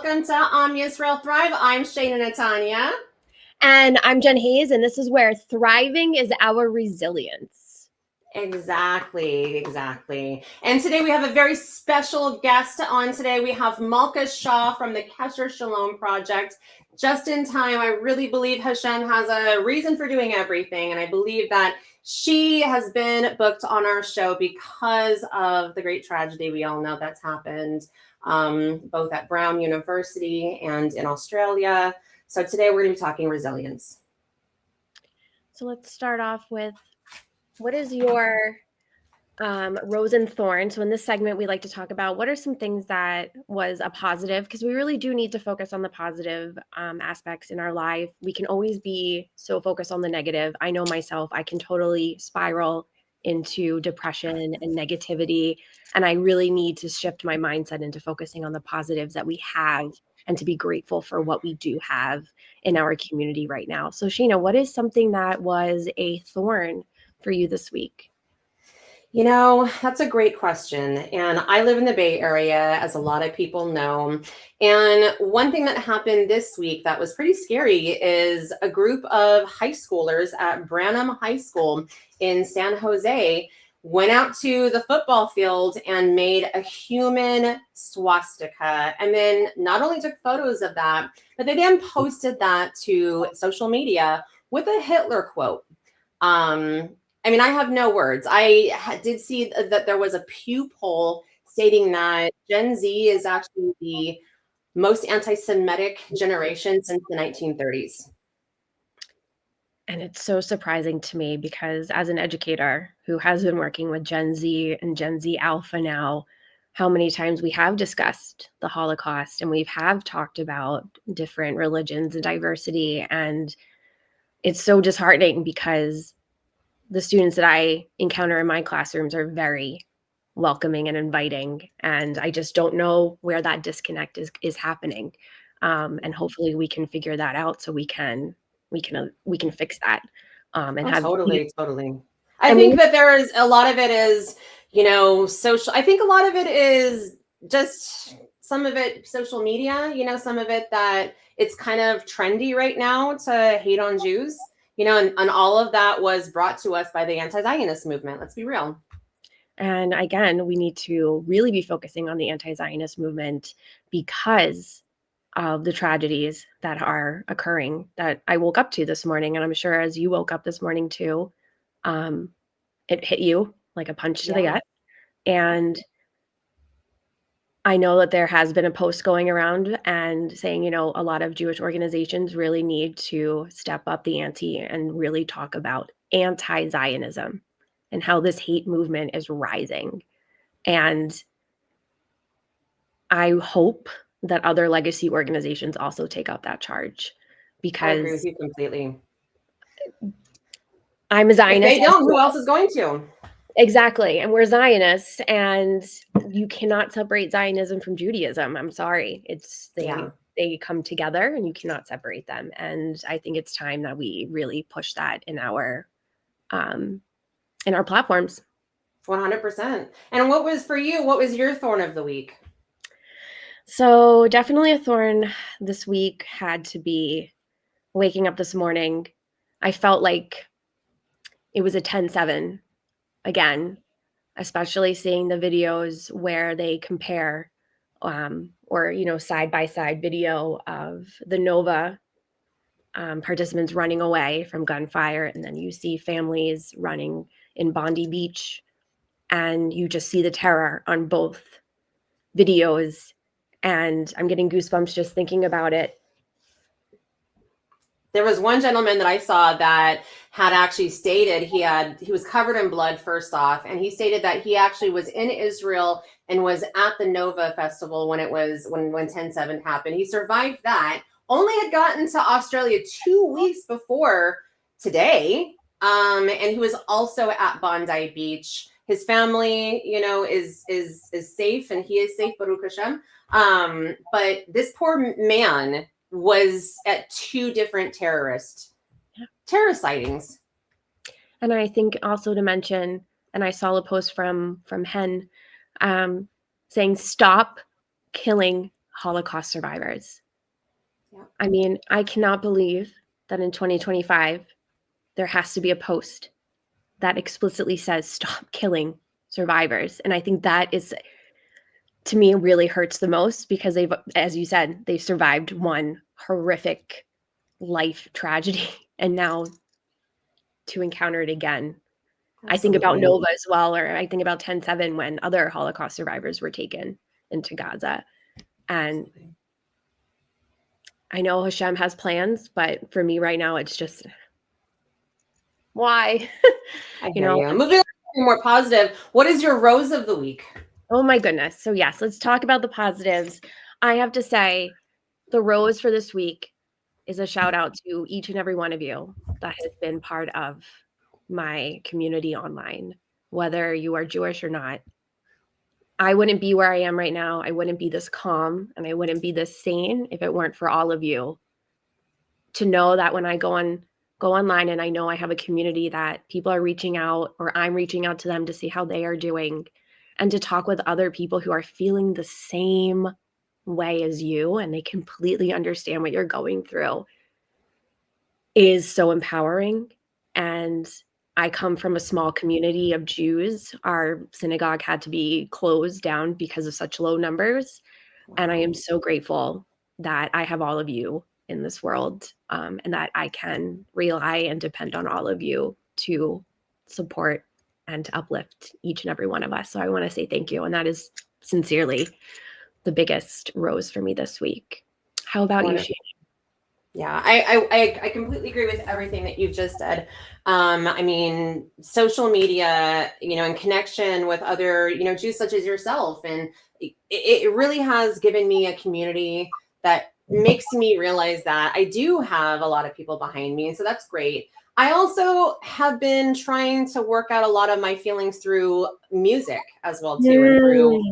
welcome to Yisrael Thrive. I'm Shayna Netanya. And I'm Jen Hayes, and this is where thriving is our resilience. Exactly. And today we have a very special guest on today. We have Malka Shaw from the Kesher Shalom Project. Just in time, I really believe Hashem has a reason for doing everything. And I believe that she has been booked on our show because of the great tragedy we all know that's happened, both at Brown University and in Australia. So today we're going to be talking resilience. So let's start off with, what is your rose and thorn? So in this segment, we like to talk about what are some things that was a positive, because we really do need to focus on the positive aspects in our life. We can always be so focused on the negative. I know myself, I can totally spiral into depression and negativity. And I really need to shift my mindset into focusing on the positives that we have and to be grateful for what we do have in our community right now. So Shayna, what is something that was a thorn for you this week? You know, that's a great question. And I live in the Bay Area, as a lot of people know. And one thing that happened this week that was pretty scary is a group of high schoolers at Branham High School in San Jose went out to the football field and made a human swastika. And then not only took photos of that, but they then posted that to social media with a Hitler quote. I mean, I have no words. I did see that there was a Pew poll stating that Gen Z is actually the most anti-Semitic generation since the 1930s. And it's so surprising to me because as an educator who has been working with Gen Z and Gen Z Alpha now, how many times we have discussed the Holocaust and we have talked about different religions and diversity. And it's so disheartening because the students that I encounter in my classrooms are very welcoming and inviting. And I just don't know where that disconnect is happening. And hopefully we can figure that out so we can fix that. And have totally. I think that there is a lot of it is, social. I think a lot of it is just some of it social media, some of it that it's kind of trendy right now to hate on Jews. And all of that was brought to us by the anti-Zionist movement. Let's be real. And again, we need to really be focusing on the anti-Zionist movement because of the tragedies that are occurring that I woke up to this morning. And I'm sure as you woke up this morning too, it hit you like a punch to the gut. And I know that there has been a post going around and saying, a lot of Jewish organizations really need to step up the ante and really talk about anti-Zionism and how this hate movement is rising. And I hope that other legacy organizations also take up that charge, because I agree with you completely. I'm a Zionist. If they don't, who else is going to? Exactly. And we're Zionists, and you cannot separate Zionism from Judaism. I'm sorry. They come together and you cannot separate them. And I think it's time that we really push that in our platforms. 100%. And what was for you? What was your thorn of the week? So definitely a thorn this week had to be waking up this morning. I felt like it was a 10-7 again, especially seeing the videos where they compare or side-by-side video of the Nova participants running away from gunfire, and then you see families running in Bondi Beach, and you just see the terror on both videos, and I'm getting goosebumps just thinking about it. There was one gentleman that I saw that had actually stated he was covered in blood first off, and he stated that he actually was in Israel and was at the Nova Festival when 10-7 happened. He survived that, only had gotten to Australia 2 weeks before today, and he was also at Bondi Beach. His family, is safe, and he is safe, Baruch Hashem. But this poor man was at 2 different terrorist sightings. And I think also to mention, and I saw a post from Hen saying, stop killing Holocaust survivors. Yeah. I mean, I cannot believe that in 2025, there has to be a post that explicitly says, stop killing survivors. And I think that is, to me, really hurts the most because they've, as you said, they've survived one horrific life tragedy. And now to encounter it again. Absolutely. I think about Nova as well, or I think about 10/7 when other Holocaust survivors were taken into Gaza. And Absolutely. I know Hashem has plans, but for me right now, it's just, why? I hear you. Moving on to more positive. What is your rose of the week? Oh my goodness. So yes, let's talk about the positives. I have to say, the rose for this week is a shout out to each and every one of you that has been part of my community online, whether you are Jewish or not. I wouldn't be where I am right now. I wouldn't be this calm and I wouldn't be this sane if it weren't for all of you. To know that when I go online and I know I have a community that people are reaching out or I'm reaching out to them to see how they are doing and to talk with other people who are feeling the same way as you and they completely understand what you're going through is so empowering. And I come from a small community of Jews. Our synagogue had to be closed down because of such low numbers. Wow. And I am so grateful that I have all of you in this world and that I can rely and depend on all of you to support and to uplift each and every one of us. So I want to say thank you. And that is sincerely the biggest rose for me this week. How about Wonderful. you, Shayna? Yeah, I completely agree with everything that you've just said. I mean, social media, in connection with other, Jews such as yourself, and it really has given me a community that makes me realize that I do have a lot of people behind me, and so that's great. I also have been trying to work out a lot of my feelings through music as well too,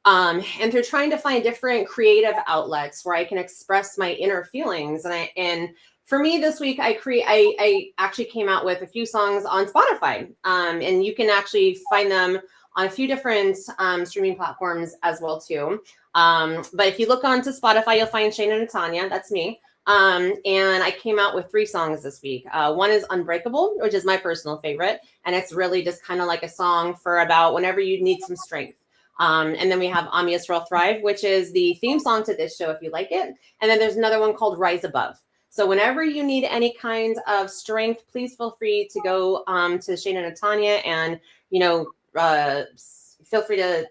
and through trying to find different creative outlets where I can express my inner feelings. And for me this week, I actually came out with a few songs on Spotify, and you can actually find them on a few different streaming platforms as well too. But if you look onto Spotify, you'll find Shayna Netanya. That's me. And I came out with 3 songs this week. One is Unbreakable, which is my personal favorite. And it's really just kind of like a song for about whenever you need some strength. And then we have Yisrael Thrive, which is the theme song to this show, if you like it. And then there's another one called Rise Above. So whenever you need any kind of strength, please feel free to go to Shayna Netanya and, feel free to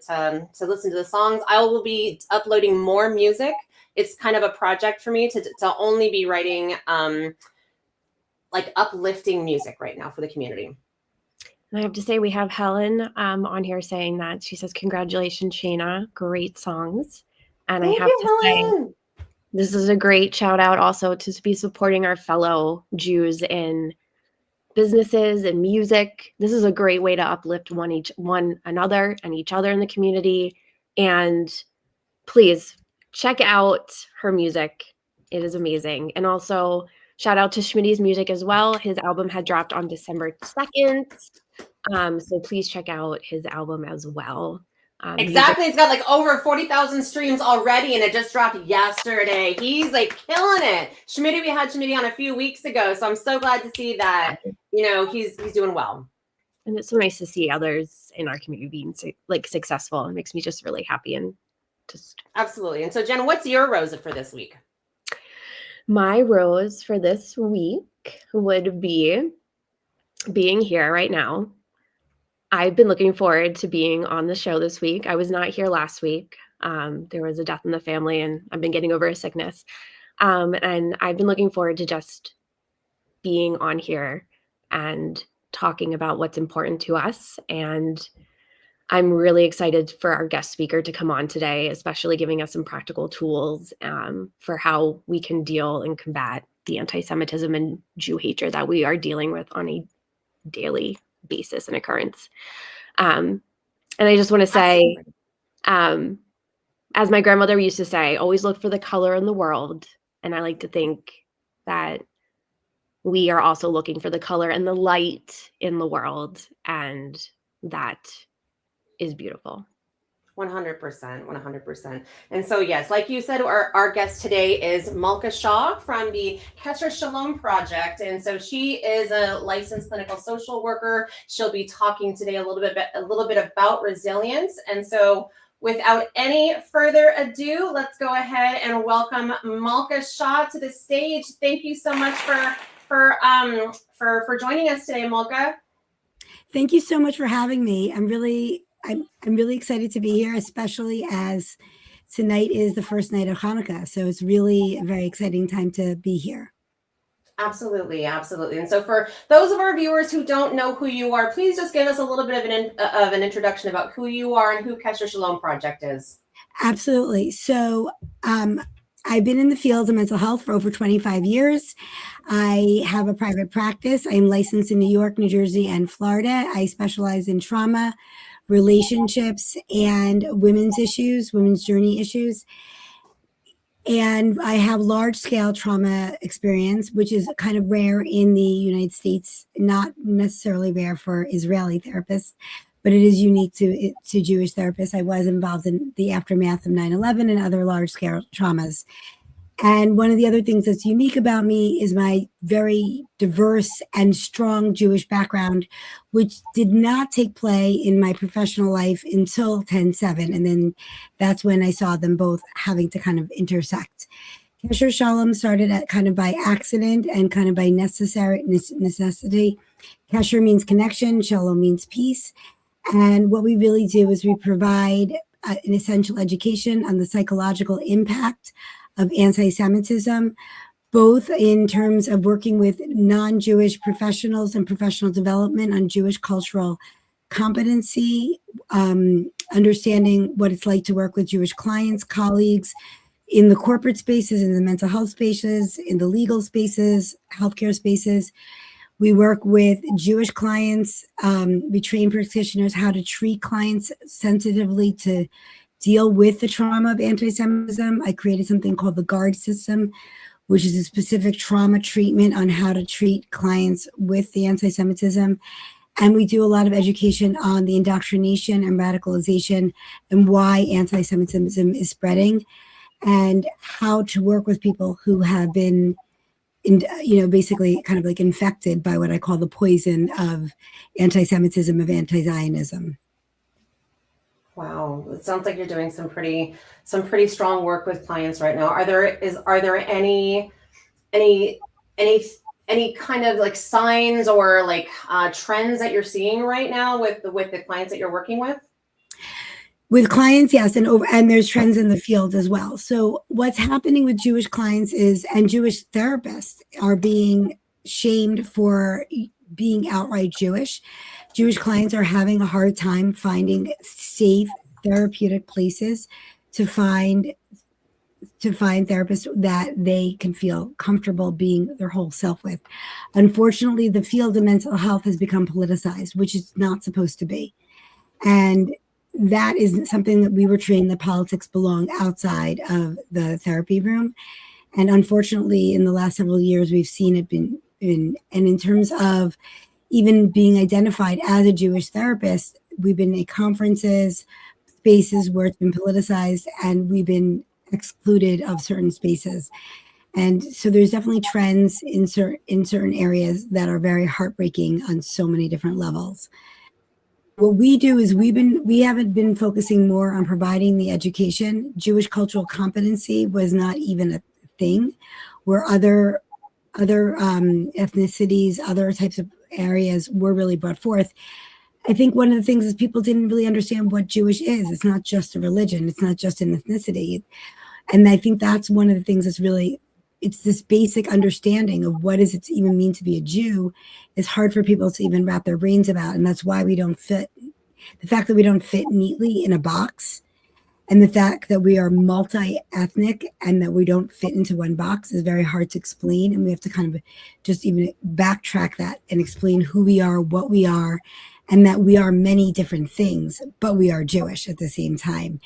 listen to the songs. I will be uploading more music. It's kind of a project for me to only be writing like uplifting music right now for the community. And I have to say, we have Helen on here saying that she says, congratulations, Shayna, great songs. And Thank I have you, to Helen. say, this is a great shout out also to be supporting our fellow Jews in businesses and music. This is a great way to uplift one another and each other in the community. And please check out her music. It is amazing. And also shout out to Schmitty's music as well. His album had dropped on December 2nd. So please check out his album as well. Exactly. It's got like over 40,000 streams already, and it just dropped yesterday. He's like killing it. Schmitty, we had Schmitty on a few weeks ago, so I'm so glad to see that, he's doing well. And it's so nice to see others in our community being successful. It makes me just really happy and just absolutely. And so, Jen, what's your rose for this week? My rose for this week would be being here right now. I've been looking forward to being on the show this week. I was not here last week. There was a death in the family, and I've been getting over a sickness. And I've been looking forward to just being on here and talking about what's important to us. And I'm really excited for our guest speaker to come on today, especially giving us some practical tools for how we can deal and combat the anti-Semitism and Jew hatred that we are dealing with on a daily basis and occurrence. And I just want to say, as my grandmother used to say, always look for the color in the world. And I like to think that we are also looking for the color and the light in the world. And that is beautiful. 100%, 100%. And so, yes, like you said, our guest today is Malka Shaw from the Kesher Shalom Project. And so she is a licensed clinical social worker. She'll be talking today a little bit about resilience. And so without any further ado, let's go ahead and welcome Malka Shaw to the stage. Thank you so much for joining us today, Malka. Thank you so much for having me. I'm really excited to be here, especially as tonight is the first night of Hanukkah. So it's really a very exciting time to be here. Absolutely, absolutely. And so for those of our viewers who don't know who you are, please just give us a little bit of an introduction about who you are and who Kesher Shalom Project is. Absolutely. So I've been in the field of mental health for over 25 years. I have a private practice. I am licensed in New York, New Jersey, and Florida. I specialize in trauma, relationships, and women's journey issues. And I have large scale trauma experience, which is kind of rare in the United States, not necessarily rare for Israeli therapists, but it is unique to Jewish therapists. I was involved in the aftermath of 9/11 and other large scale traumas. And one of the other things that's unique about me is my very diverse and strong Jewish background, which did not take play in my professional life until 10/7. And then that's when I saw them both having to kind of intersect. Kesher Shalom started at kind of by accident and kind of by necessity. Kesher means connection, Shalom means peace. And what we really do is we provide an essential education on the psychological impact of anti-Semitism, both in terms of working with non-Jewish professionals and professional development on Jewish cultural competency, understanding what it's like to work with Jewish clients, colleagues, in the corporate spaces, in the mental health spaces, in the legal spaces, healthcare spaces. We work with Jewish clients. We train practitioners how to treat clients sensitively to deal with the trauma of anti-Semitism. I created something called the GUARD system, which is a specific trauma treatment on how to treat clients with the anti-Semitism. And we do a lot of education on the indoctrination and radicalization and why anti-Semitism is spreading and how to work with people who have been basically kind of like infected by what I call the poison of anti-Semitism, of anti-Zionism. Wow, it sounds like you're doing some pretty strong work with clients right now. Are there any kind of like signs or like trends that you're seeing right now with the clients that you're working with? With clients, yes, and there's trends in the field as well. So what's happening with Jewish clients and Jewish therapists are being shamed for being outright Jewish. Jewish clients are having a hard time finding safe therapeutic places to find therapists that they can feel comfortable being their whole self with. Unfortunately, the field of mental health has become politicized, which it's not supposed to be. And that is something that we were trained that politics belong outside of the therapy room. And unfortunately, in the last several years, we've seen it and in terms of even being identified as a Jewish therapist, we've been at conferences, spaces where it's been politicized, and we've been excluded of certain spaces. And so there's definitely trends in certain areas that are very heartbreaking on so many different levels. What we do is we haven't been focusing more on providing the education. Jewish cultural competency was not even a thing, where other ethnicities, other types of areas were really brought forth. I think one of the things is people didn't really understand what Jewish is. It's not just a religion. It's not just an ethnicity. And I think that's one of the things that's really, it's this basic understanding of what does it even mean to be a Jew is hard for people to even wrap their brains about. And that's why the fact that we don't fit neatly in a box, and the fact that we are multi-ethnic and that we don't fit into one box is very hard to explain. And we have to kind of just even backtrack that and explain who we are, what we are, and that we are many different things, but we are Jewish at the same time.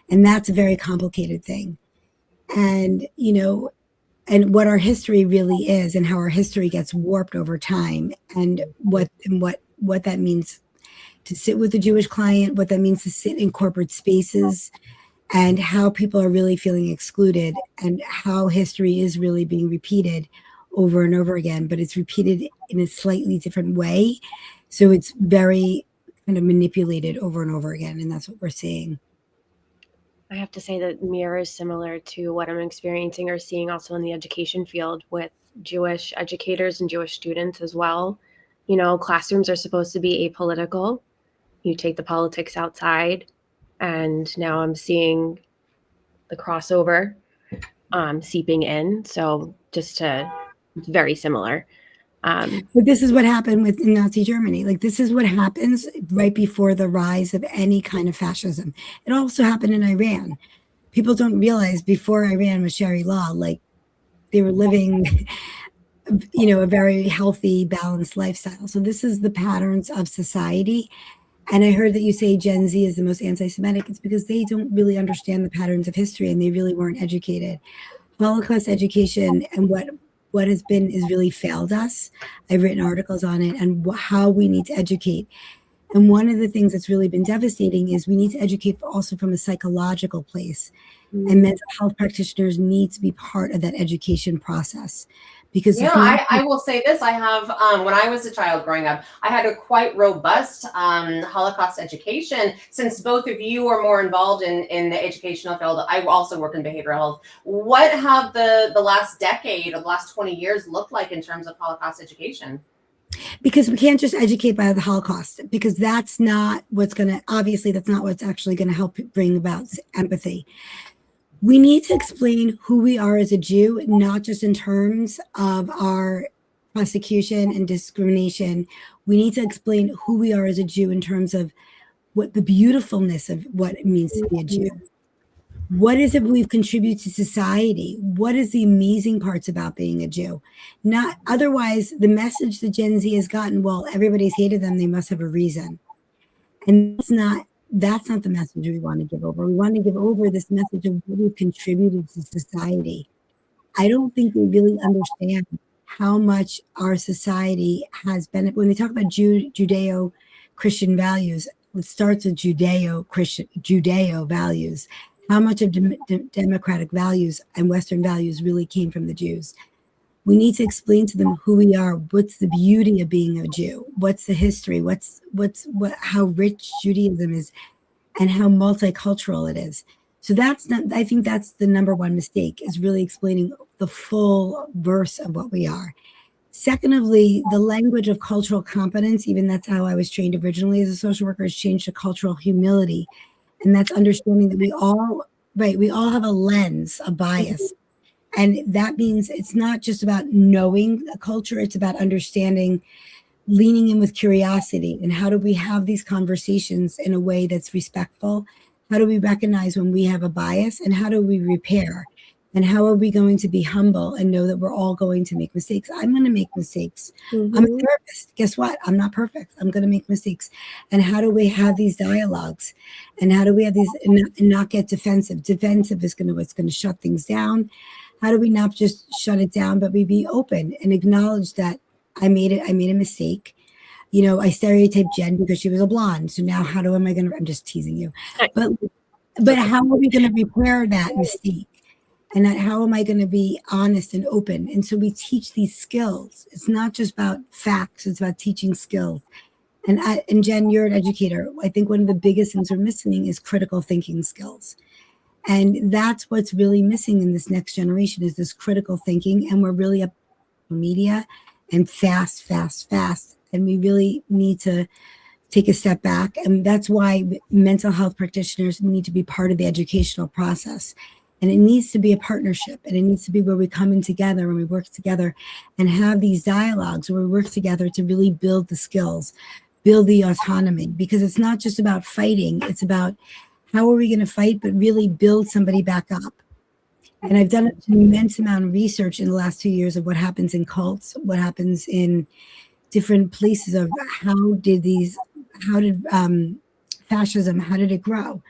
And that's a very complicated thing. And, and what our history really is and how our history gets warped over time and what that means to sit with a Jewish client, what that means to sit in corporate spaces, and how people are really feeling excluded, and how history is really being repeated over and over again, but it's repeated in a slightly different way. So it's very kind of manipulated over and over again. And that's what we're seeing. I have to say that mirrors similar to what I'm experiencing or seeing also in the education field with Jewish educators and Jewish students as well. You know, classrooms are supposed to be apolitical. You take the politics outside, and now I'm seeing the crossover seeping in. So it's very similar. But this is what happened in Nazi Germany. Like, this is what happens right before the rise of any kind of fascism. It also happened in Iran. People don't realize before Iran was Sharia law, like, they were living, a very healthy, balanced lifestyle. So this is the patterns of society. And I heard that you say Gen Z is the most anti-Semitic. It's because they don't really understand the patterns of history, and they really weren't educated. Holocaust education and what has been is really failed us. I've written articles on it and how we need to educate. And one of the things that's really been devastating is we need to educate also from a psychological place. And mental health practitioners need to be part of that education process. Because I will say this. I have, when I was a child growing up, I had a quite robust Holocaust education. Since both of you are more involved in the educational field, I also work in behavioral health. What have the last decade or the last 20 years looked like in terms of Holocaust education? Because we can't just educate by the Holocaust, because that's not what's that's not what's actually going to help bring about empathy. We need to explain who we are as a Jew, not just in terms of our prosecution and discrimination. We need to explain who we are as a Jew in terms of what the beautifulness of what it means to be a Jew. What is it we've contributed to society? What is the amazing parts about being a Jew? Not otherwise, the message that Gen Z has gotten, well, everybody's hated them, they must have a reason. And that's not the message we want to give over. We want to give over this message of what we've contributed to society. I don't think we really understand how much our society has been. When they talk about Judeo-Christian values, it starts with Judeo values. How much of democratic values and Western values really came from the Jews. We need to explain to them who we are. What's the beauty of being a Jew? What's the history? How rich Judaism is, and how multicultural it is. So I think that's the number one mistake, is really explaining the full verse of what we are. Secondly, the language of cultural competence, even that's how I was trained originally as a social worker, has changed to cultural humility. And that's understanding that we all have a lens, a bias. And that means it's not just about knowing a culture, it's about understanding, leaning in with curiosity. And how do we have these conversations in a way that's respectful? How do we recognize when we have a bias, and how do we repair? And how are we going to be humble and know that we're all going to make mistakes? I'm going to make mistakes. I'm a therapist. Guess what? I'm not perfect. I'm going to make mistakes. And how do we have these dialogues? And how do we have these and not get defensive? Defensive is what's going to shut things down. How do we not just shut it down, but we be open and acknowledge that I made a mistake. I stereotyped Jen because she was a blonde. So now I'm just teasing you. But how are we going to repair that mistake? And how am I going to be honest and open? And so we teach these skills. It's not just about facts. It's about teaching skills. And Jen, you're an educator. I think one of the biggest things we're missing is critical thinking skills. And that's what's really missing in this next generation, is this critical thinking. And we're really up on media and fast. And we really need to take a step back. And that's why mental health practitioners need to be part of the educational process. And it needs to be a partnership, and it needs to be where we come in together and we work together and have these dialogues where we work together to really build the skills, build the autonomy, because it's not just about fighting. It's about how are we going to fight, but really build somebody back up. And I've done an immense amount of research in the last 2 years of what happens in cults, what happens in different places of how did fascism, how did it grow?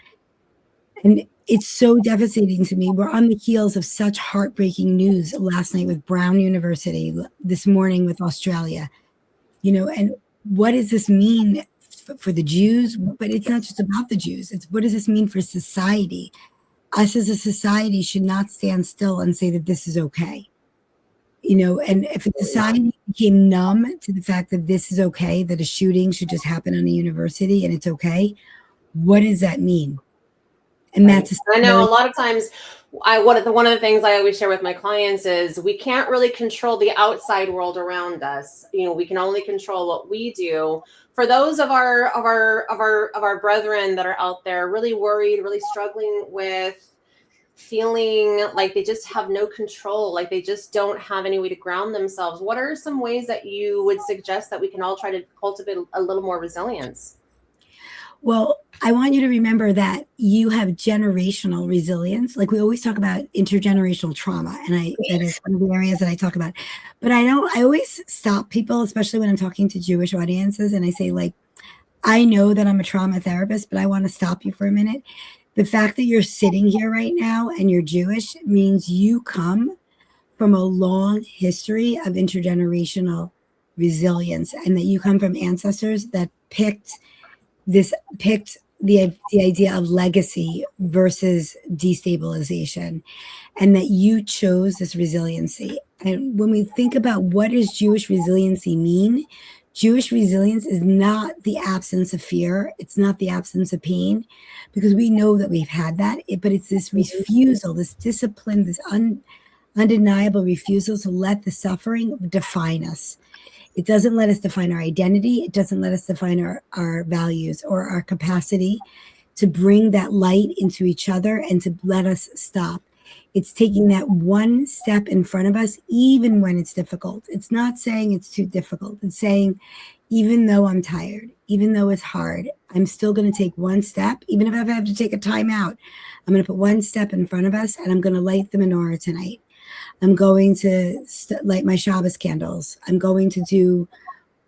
And it's so devastating to me. We're on the heels of such heartbreaking news last night with Brown University, this morning with Australia, and what does this mean for the Jews, but it's not just about the Jews. It's what does this mean for society? Us as a society should not stand still and say that this is okay. And if a society became numb to the fact that this is okay, that a shooting should just happen on a university and it's okay, what does that mean? And that's I know a lot of times one of the things I always share with my clients is we can't really control the outside world around us. We can only control what we do. For those of our brethren that are out there really worried, really struggling with feeling like they just have no control, like they just don't have any way to ground themselves, what are some ways that you would suggest that we can all try to cultivate a little more resilience? Well, I want you to remember that you have generational resilience. Like we always talk about intergenerational trauma, and that is one of the areas that I talk about. But I always stop people, especially when I'm talking to Jewish audiences, and I say, like, I know that I'm a trauma therapist, but I want to stop you for a minute. The fact that you're sitting here right now and you're Jewish means you come from a long history of intergenerational resilience, and that you come from ancestors that picked the idea of legacy versus destabilization, and that you chose this resiliency. And when we think about what does Jewish resiliency mean, Jewish resilience is not the absence of fear. It's not the absence of pain, because we know that we've had that, but it's this refusal, this discipline, this undeniable refusal to let the suffering define us. It doesn't let us define our identity. It doesn't let us define our values or our capacity to bring that light into each other and to let us stop. It's taking that one step in front of us, even when it's difficult. It's not saying it's too difficult. It's saying, even though I'm tired, even though it's hard, I'm still going to take one step. Even if I have to take a time out, I'm going to put one step in front of us, and I'm going to light the menorah tonight. I'm going to light my Shabbos candles. I'm going to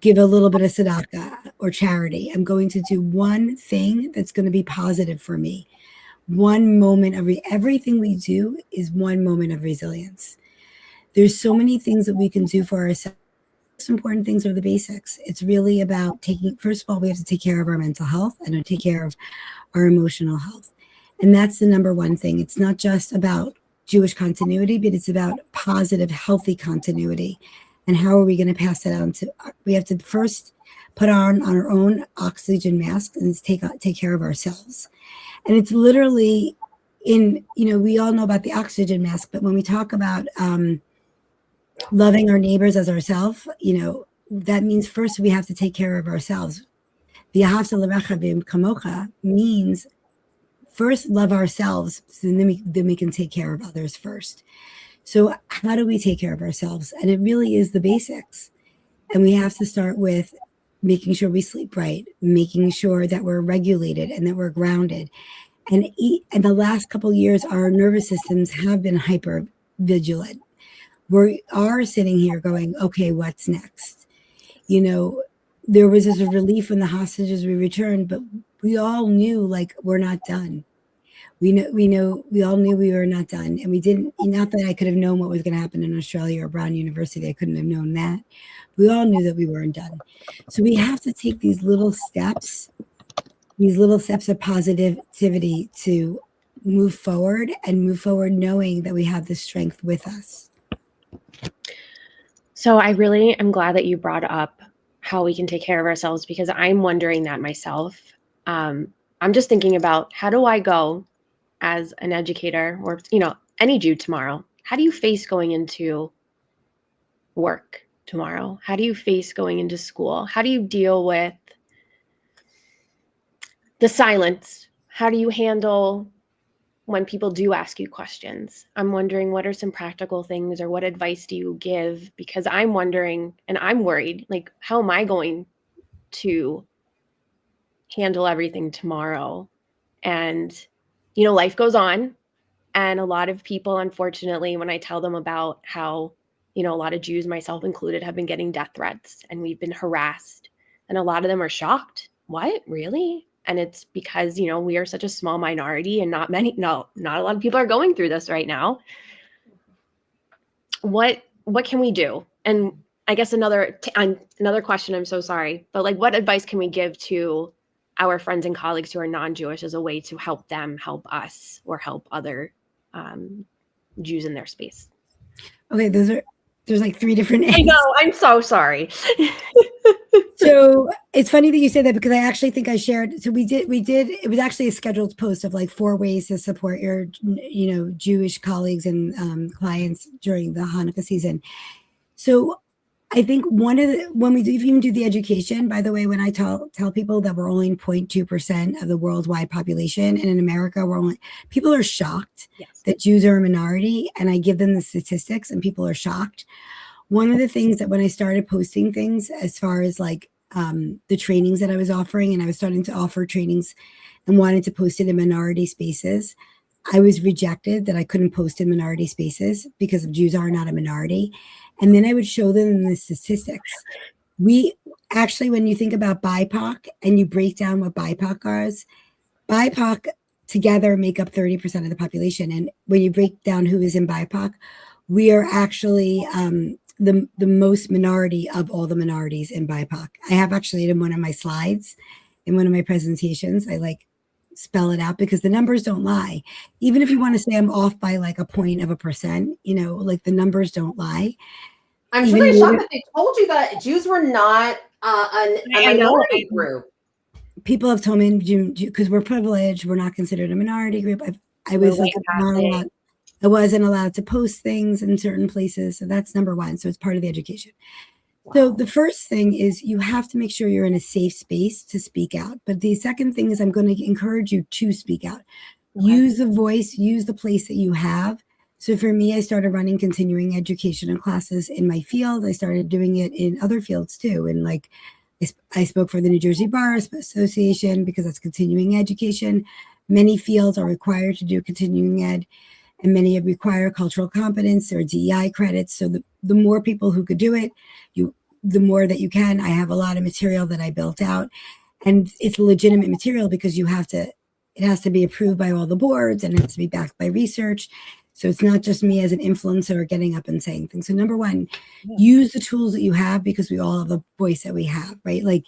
give a little bit of tzedakah or charity. I'm going to do one thing that's going to be positive for me. One moment of everything we do is one moment of resilience. There's so many things that we can do for ourselves. The most important things are the basics. It's really about first of all, we have to take care of our mental health and take care of our emotional health. And that's the number one thing. It's not just about Jewish continuity, but it's about positive, healthy continuity. And how are we going to pass that on we have to first put on our own oxygen mask and take care of ourselves. And it's literally we all know about the oxygen mask, but when we talk about loving our neighbors as ourselves, that means first we have to take care of ourselves. V'ahavta l'recha kamocha means first love ourselves, so then we can take care of others first. So how do we take care of ourselves? And it really is the basics. And we have to start with making sure we sleep right, making sure that we're regulated and that we're grounded. And the last couple of years, our nervous systems have been hyper vigilant. We are sitting here going, okay, what's next? There was this relief when the hostages were returned, but we all knew, like, we're not done. We all knew we were not done. And we didn't, not that I could have known what was going to happen in Australia or Brown University. I couldn't have known that. We all knew that we weren't done. So we have to take these little steps of positivity to move forward knowing that we have the strength with us. So I really am glad that you brought up how we can take care of ourselves, because I'm wondering that myself. I'm just thinking about, how do I go as an educator or, any Jew tomorrow? How do you face going into work tomorrow? How do you face going into school? How do you deal with the silence? How do you handle when people do ask you questions? I'm wondering, what are some practical things, or what advice do you give? Because I'm wondering, and I'm worried, like, how am I going to handle everything tomorrow? And, life goes on. And a lot of people, unfortunately, when I tell them about how, a lot of Jews, myself included, have been getting death threats and we've been harassed, and a lot of them are shocked. What? Really? And it's because, we are such a small minority, and not a lot of people are going through this right now. What can we do? And I guess another question, I'm so sorry, but like what advice can we give to our friends and colleagues who are non-Jewish as a way to help them help us or help other Jews in their space? Okay, there's like three different I know, I'm so sorry. So it's funny that you say that because I actually think I shared. So we did. It was actually a scheduled post of like 4 ways to support your, Jewish colleagues and clients during the Hanukkah season. So I think when we even do the education, by the way, when I tell people that we're only 0.2% of the worldwide population, and in America people are shocked that Jews are a minority, and I give them the statistics, and people are shocked. One of the things that when I started posting things as far as like the trainings that I was offering, and I was starting to offer trainings and wanted to post it in minority spaces, I was rejected that I couldn't post in minority spaces because Jews are not a minority. And then I would show them the statistics. We actually, when you think about BIPOC and you break down what BIPOC is, BIPOC together make up 30% of the population. And when you break down who is in BIPOC, we are actually the most minority of all the minorities in BIPOC. I have actually in one of my slides, in one of my presentations, I like spell it out because the numbers don't lie. Even if you want to say I'm off by like a 0.1%, like the numbers don't lie. I'm really shocked that they told you that Jews were not a minority group. People have told me because we're privileged, we're not considered a minority group. I was like not allowed. I wasn't allowed to post things in certain places. So that's number one. So it's part of the education. Wow. So the first thing is you have to make sure you're in a safe space to speak out. But the second thing is I'm going to encourage you to speak out. Okay. Use the voice, use the place that you have. So for me, I started running continuing education and classes in my field. I started doing it in other fields too. And like I spoke for the New Jersey Bar Association because that's continuing education. Many fields are required to do continuing ed, and many require cultural competence or DEI credits. So the more people who could do it, the more that you can. I have a lot of material that I built out, and it's legitimate material because it has to be approved by all the boards and it has to be backed by research. So it's not just me as an influencer getting up and saying things. So number one, use the tools that you have because we all have the voice that we have, right? Like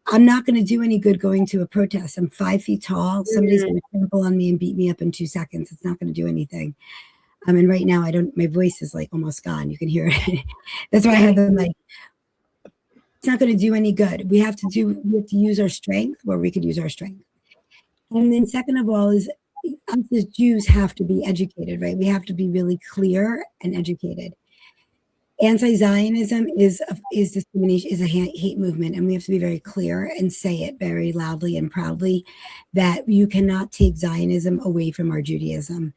I'm not going to do any good going to a protest. I'm 5 feet tall. Somebody's going to trample on me and beat me up in 2 seconds. It's not going to do anything. And right now my voice is like almost gone. You can hear it. That's why I had them like, it's not going to do any good. We have to use our strength where we could use our strength. And then second of all is us as Jews have to be educated, right? We have to be really clear and educated. Anti-Zionism is discrimination, is a hate movement, and we have to be very clear and say it very loudly and proudly that you cannot take Zionism away from our Judaism.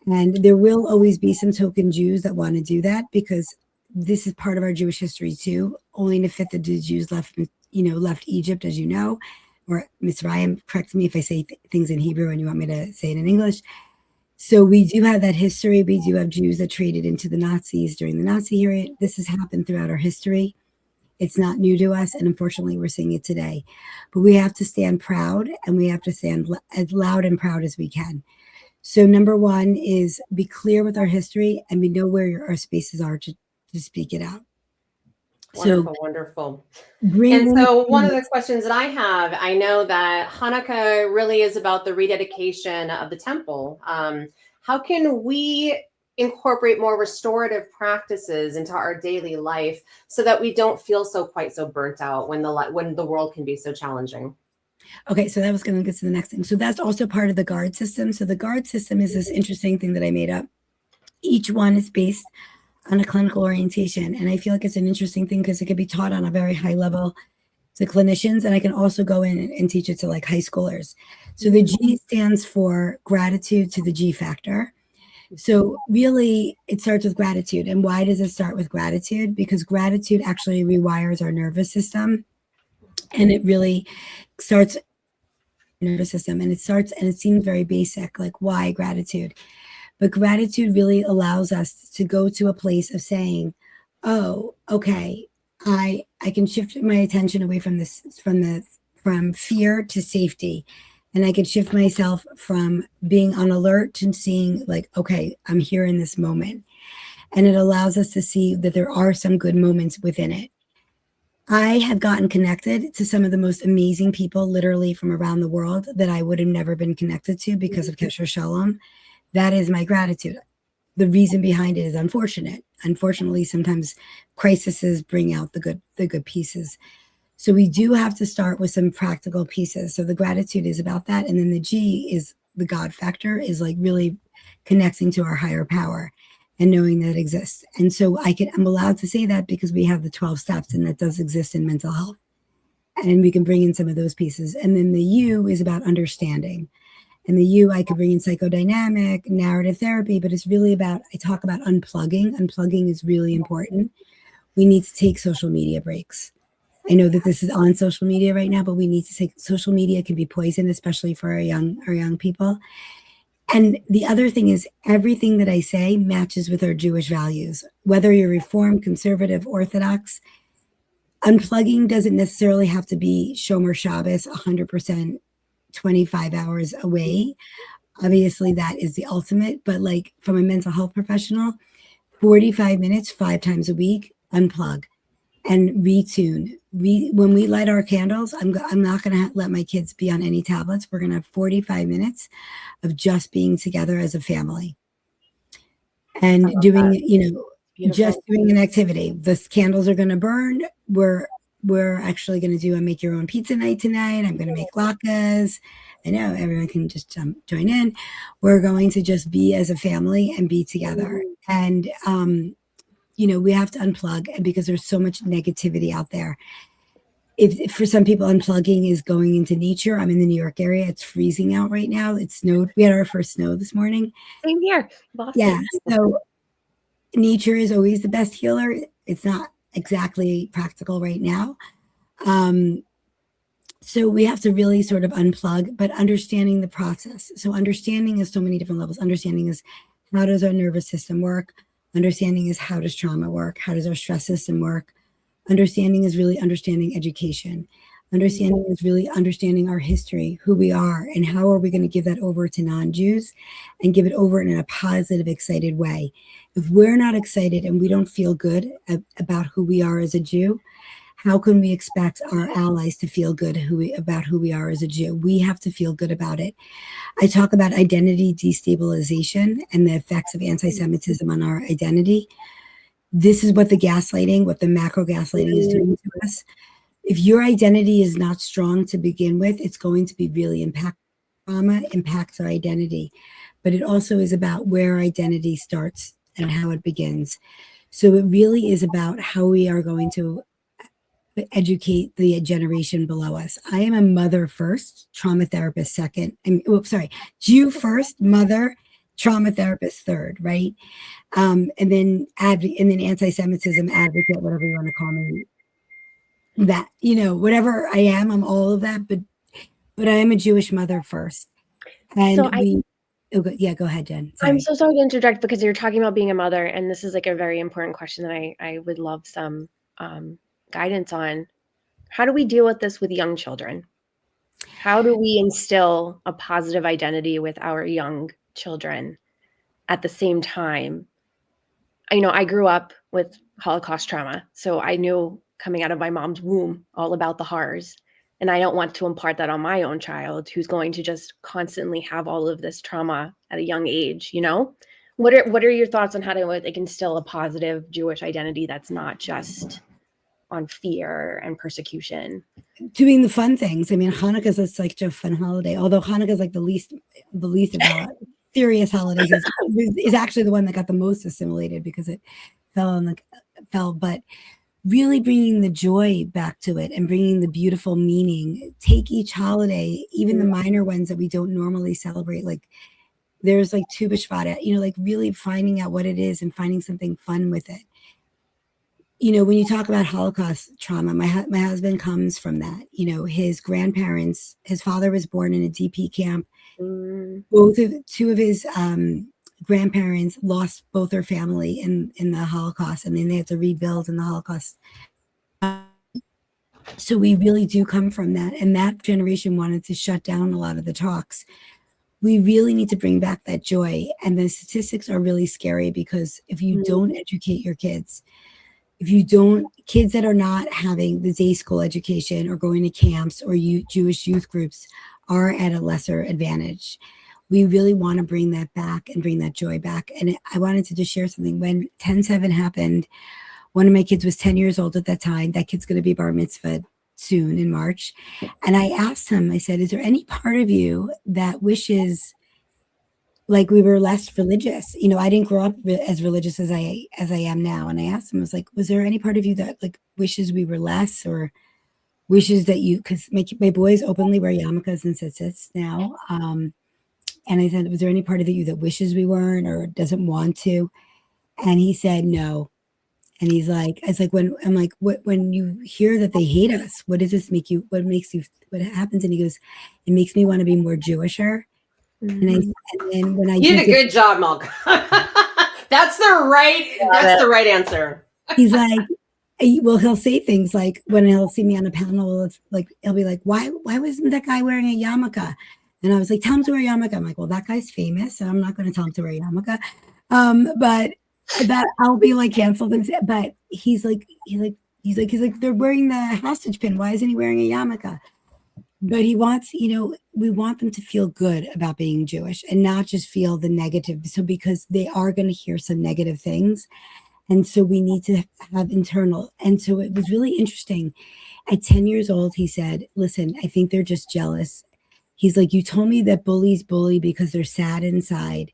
And there will always be some token Jews that want to do that because this is part of our Jewish history too. Only in a fifth of the Jews left Egypt, as you know, or Mitzrayim. Correct me if I say things in Hebrew and you want me to say it in English. So we do have that history. We do have Jews that traded into the Nazis during the Nazi period. This has happened throughout our history. It's not new to us, and unfortunately, we're seeing it today. But we have to stand proud, and we have to stand as loud and proud as we can. So number one is be clear with our history, and we know where our spaces are to speak it out. Wonderful, wonderful. And so one of the questions that I have, I know that Hanukkah really is about the rededication of the temple. How can we incorporate more restorative practices into our daily life so that we don't feel quite so burnt out when the world can be so challenging? Okay, so that was going to get to the next thing. So that's also part of the guard system. So the guard system is this interesting thing that I made up. Each one is based on a clinical orientation. And I feel like it's an interesting thing because it can be taught on a very high level to clinicians. And I can also go in and teach it to like high schoolers. So the G stands for gratitude to the G factor. So really it starts with gratitude. And why does it start with gratitude? Because gratitude actually rewires our nervous system. And it really starts nervous system. And it seems very basic, like why gratitude? But gratitude really allows us to go to a place of saying, oh, okay, I can shift my attention away from from fear to safety. And I can shift myself from being on alert to seeing like, okay, I'm here in this moment. and it allows us to see that there are some good moments within it. I have gotten connected to some of the most amazing people literally from around the world that I would have never been connected to because of Kesher Shalom. That is my gratitude. The reason behind it is unfortunate. Unfortunately, sometimes crises bring out the good pieces. So we do have to start with some practical pieces. So the gratitude is about that. And then the G is the God factor, is like really connecting to our higher power and knowing that it exists. And so I'm allowed to say that because we have the 12 steps, and that does exist in mental health. And we can bring in some of those pieces. And then the U is about understanding. And the U, I could bring in psychodynamic, narrative therapy, but it's really about, I talk about unplugging. Unplugging is really important. We need to take social media breaks. I know that this is on social media right now, but we need to take, social media can be poison, especially for our young people. And the other thing is, everything that I say matches with our Jewish values. Whether you're Reformed, Conservative, Orthodox, unplugging doesn't necessarily have to be Shomer Shabbos, 100%, 25 hours away. Obviously, that is the ultimate. But like from a mental health professional, 45 minutes, 5 times a week, unplug and retune. When we light our candles, I'm not going to let my kids be on any tablets. We're going to have 45 minutes of just being together as a family and doing, Beautiful. just doing an activity. The candles are going to burn. We're actually going to do a make your own pizza night tonight. I'm going to make latkes. I know everyone can just join in. We're going to just be as a family and be together. And, we have to unplug because there's so much negativity out there. If for some people, unplugging is going into nature. I'm in the New York area. It's freezing out right now. It snowed. We had our first snow this morning. Same here, Boston. Yeah. So nature is always the best healer. It's not exactly practical right now. So we have to really sort of unplug, but understanding the process. So understanding is so many different levels. Understanding is, how does our nervous system work? Understanding is, how does trauma work? How does our stress system work? Understanding is really understanding education. Understanding is really understanding our history, who we are, and how are we going to give that over to non-Jews and give it over in a positive, excited way. If we're not excited and we don't feel good about who we are as a Jew, how can we expect our allies to feel good about who we are as a Jew? We have to feel good about it. I talk about identity destabilization and the effects of anti-Semitism on our identity. This is what the gaslighting, what the macro gaslighting is doing to us. If your identity is not strong to begin with, it's going to be really impactful. Trauma impacts our identity, but it also is about where our identity starts and how it begins. So it really is about how we are going to educate the generation below us. I am a mother first, trauma therapist second. Jew first, mother, trauma therapist third, right? And then anti-Semitism advocate, whatever you want to call me. That, whatever I am, I'm all of that, but I am a Jewish mother first. And So go ahead, Jen. Sorry. I'm so sorry to interject, because you're talking about being a mother, and this is like a very important question that I would love some guidance on. How do we deal with this with young children? How do we instill a positive identity with our young children at the same time? I grew up with Holocaust trauma, so I knew coming out of my mom's womb all about the horrors. And I don't want to impart that on my own child, who's going to just constantly have all of this trauma at a young age, What are your thoughts on how to instill a positive Jewish identity that's not just on fear and persecution? Doing the fun things. I mean, Hanukkah is like a fun holiday, although Hanukkah is like the least of our serious holidays. Is actually the one that got the most assimilated because it fell. But really bringing the joy back to it and bringing the beautiful meaning. Take each holiday, even the minor ones that we don't normally celebrate. Like there's like Tu B'Shvat, like really finding out what it is and finding something fun with it. When you talk about Holocaust trauma, my husband comes from that. His grandparents, his father was born in a DP camp. Two of his grandparents lost both their family in the Holocaust, and then they had to rebuild in the Holocaust. So we really do come from that, and that generation wanted to shut down a lot of the talks. we really need to bring back that joy. And the statistics are really scary because if you don't educate your kids, kids that are not having the day school education or going to camps or Jewish youth groups are at a lesser advantage. We really want to bring that back and bring that joy back. And I wanted to just share something. When 10/7 happened, one of my kids was 10 years old at that time. That kid's going to be bar mitzvah soon in March. And I asked him, I said, is there any part of you that wishes like we were less religious? You know, I didn't grow up as religious as I am now. And I asked him, I was like, was there any part of you that like wishes we were less, or wishes that you, because my boys openly wear yarmulkes and tzitzits now. And I said, was there any part of you that wishes we weren't or doesn't want to? And he said, no. And he's like, it's like when I'm like, when you hear that they hate us, what does this make you? What happens? And he goes, it makes me want to be more Jewisher. And then when I you did a good job, Malka. That's the right answer. He's like, well, he'll say things like when he'll see me on a panel, it's like he'll be like, why wasn't that guy wearing a yarmulke? And I was like, tell him to wear a yarmulke. I'm like, well, that guy's famous, so I'm not going to tell him to wear a yarmulke. But that I'll be like canceled. But he's like, they're wearing the hostage pin. Why isn't he wearing a yarmulke? But he wants, we want them to feel good about being Jewish and not just feel the negative. So because they are going to hear some negative things. And so we need to have internal. And so it was really interesting. At 10 years old, he said, listen, I think they're just jealous. He's like, you told me that bullies bully because they're sad inside,